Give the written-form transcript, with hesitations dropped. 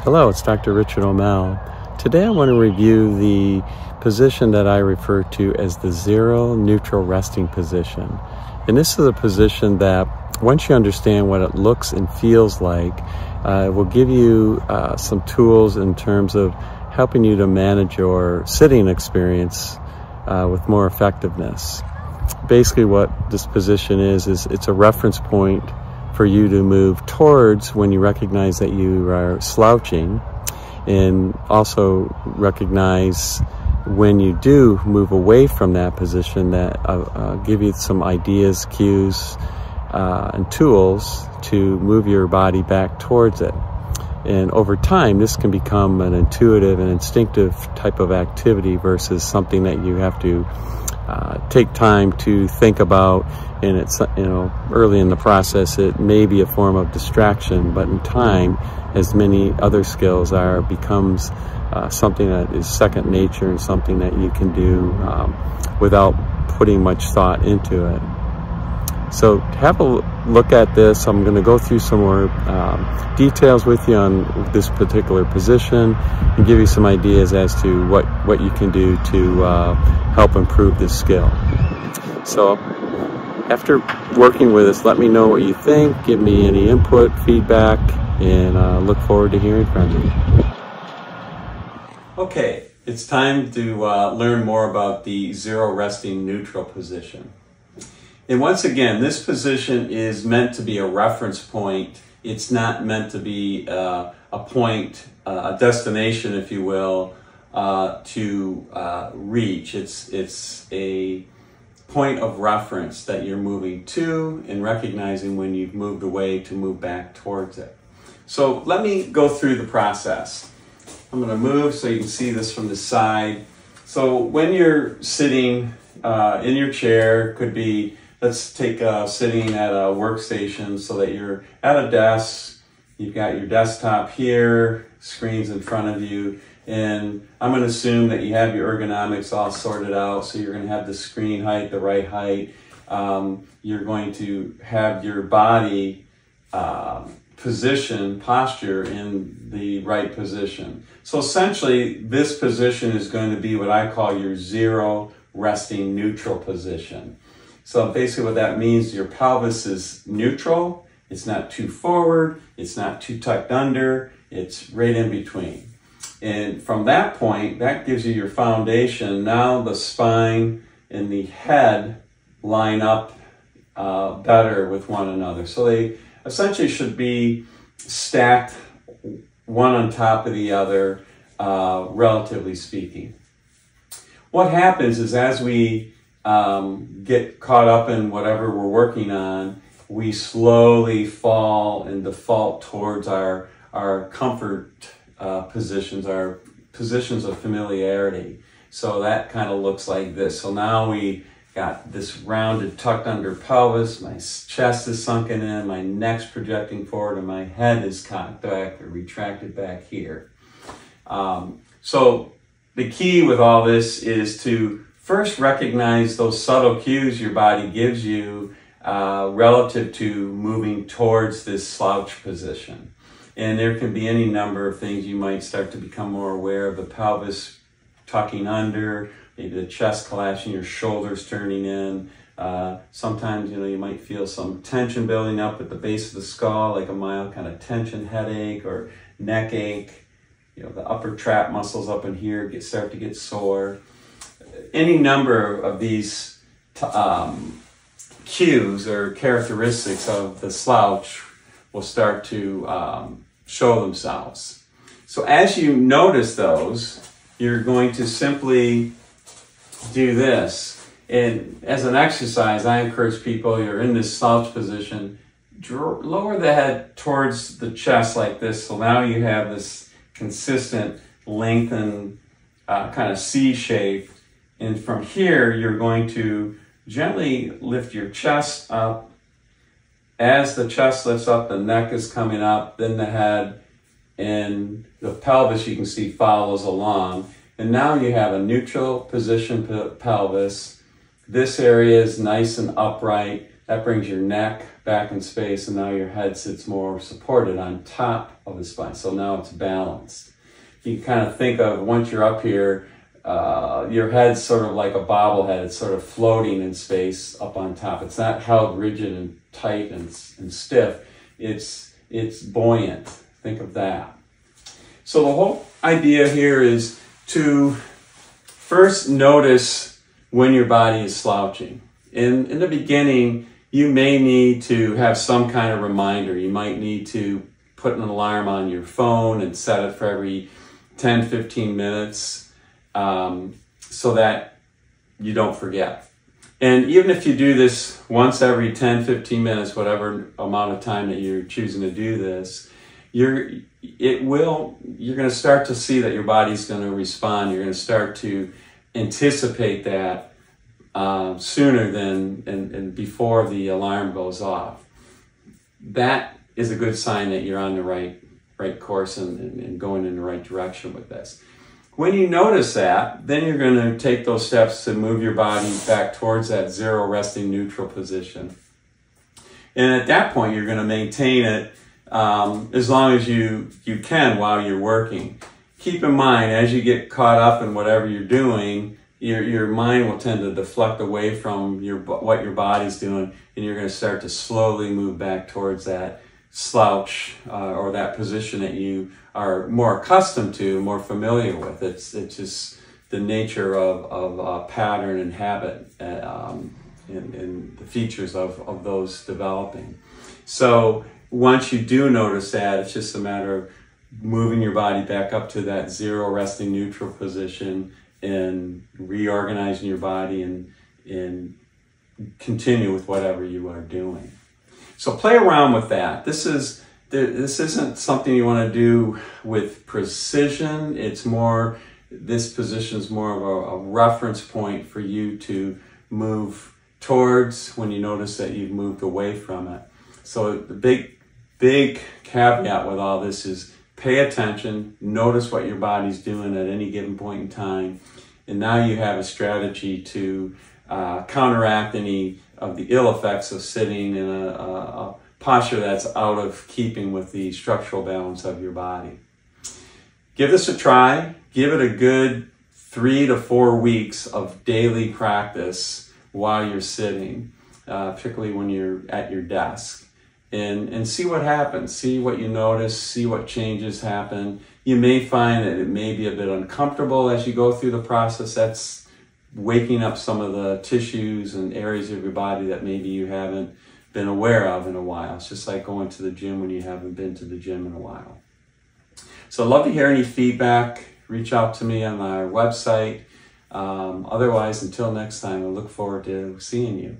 Hello, it's Dr. Richard O'Mell. Today I want to review the position that I refer to as the zero neutral resting position. And this is a position that once you understand what it looks and feels like, it will give you some tools in terms of helping you to manage your sitting experience with more effectiveness. Basically what this position is it's a reference point for you to move towards when you recognize that you are slouching, and also recognize when you do move away from that position that give you some ideas, cues, and tools to move your body back towards it. And over time, this can become an intuitive and instinctive type of activity versus something that you have to take time to think about. And it's, early in the process, it may be a form of distraction, but in time, as many other skills are, becomes something that is second nature and something that you can do without putting much thought into it. So have a look at this. I'm going to go through some more details with you on this particular position and give you some ideas as to what you can do to help improve this skill. So after working with us, let me know what you think, give me any input, feedback, and look forward to hearing from you. Okay, it's time to learn more about the zero resting neutral position. And once again, this position is meant to be a reference point. It's not meant to be a point, a destination, if you will, to reach. It's a point of reference that you're moving to and recognizing when you've moved away to move back towards it. So let me go through the process. I'm going to move so you can see this from the side. So when you're sitting in your chair, could be, let's take sitting at a workstation so that you're at a desk. You've got your desktop here, screens in front of you, and I'm going to assume that you have your ergonomics all sorted out. So you're going to have the screen height, the right height. You're going to have your body posture in the right position. So essentially, this position is going to be what I call your zero resting neutral position. So basically what that means, your pelvis is neutral. It's not too forward. It's not too tucked under. It's right in between. And from that point, that gives you your foundation. Now the spine and the head line up better with one another. So they essentially should be stacked one on top of the other, relatively speaking. What happens is as we get caught up in whatever we're working on, we slowly fall and default towards our comfort positions, our positions of familiarity. So that kind of looks like this. So now we got this rounded, tucked under pelvis, my chest is sunken in, my neck's projecting forward, and my head is cocked back or retracted back here. So the key with all this is to first recognize those subtle cues your body gives you relative to moving towards this slouch position. And there can be any number of things. You might start to become more aware of the pelvis tucking under, maybe the chest collapsing, your shoulders turning in. Sometimes, you might feel some tension building up at the base of the skull, like a mild kind of tension headache or neck ache. The upper trap muscles up in here start to get sore. Any number of these cues or characteristics of the slouch will start to show themselves. So as you notice those, you're going to simply do this. And as an exercise, I encourage people, you're in this slouch position, lower the head towards the chest like this. So now you have this consistent lengthened kind of C shape. And from here, you're going to gently lift your chest up. As the chest lifts up, the neck is coming up, then the head, and the pelvis, you can see, follows along. And now you have a neutral position pelvis. This area is nice and upright. That brings your neck back in space, and now your head sits more supported on top of the spine. So now it's balanced. You can kind of think of, once you're up here, your head's sort of like a bobblehead. It's sort of floating in space up on top. It's not held rigid and tight and stiff. It's buoyant. Think of that. So the whole idea here is to first notice when your body is slouching. In the beginning, you may need to have some kind of reminder. You might need to put an alarm on your phone and set it for every 10-15 minutes so that you don't forget. And even if you do this once every 10-15 minutes, whatever amount of time that you're choosing to do this, you're going to start to see that your body's going to respond. You're going to start to anticipate that sooner than and before the alarm goes off. That is a good sign that you're on the right course and going in the right direction with this. When you notice that, then you're going to take those steps to move your body back towards that zero resting neutral position. And at that point, you're going to maintain it as long as you can while you're working. Keep in mind, as you get caught up in whatever you're doing, your mind will tend to deflect away from what your body's doing, and you're going to start to slowly move back towards that slouch or that position that you are more accustomed to, more familiar with. It's just the nature of pattern and habit and the features of those developing. So once you do notice that, it's just a matter of moving your body back up to that zero resting neutral position and reorganizing your body and continue with whatever you are doing. So play around with that. This isn't something you want to do with precision. It's more, this position is more of a reference point for you to move towards when you notice that you've moved away from it. So the big caveat with all this is pay attention, notice what your body's doing at any given point in time, and now you have a strategy to counteract any of the ill effects of sitting in a posture that's out of keeping with the structural balance of your body. Give this a try. Give it a good 3 to 4 weeks of daily practice while you're sitting, particularly when you're at your desk. And see what happens, see what you notice, see what changes happen. You may find that it may be a bit uncomfortable as you go through the process. That's waking up some of the tissues and areas of your body that maybe you haven't been aware of in a while. It's just like going to the gym when you haven't been to the gym in a while. So I'd love to hear any feedback. Reach out to me on our website. Otherwise, until next time, I look forward to seeing you.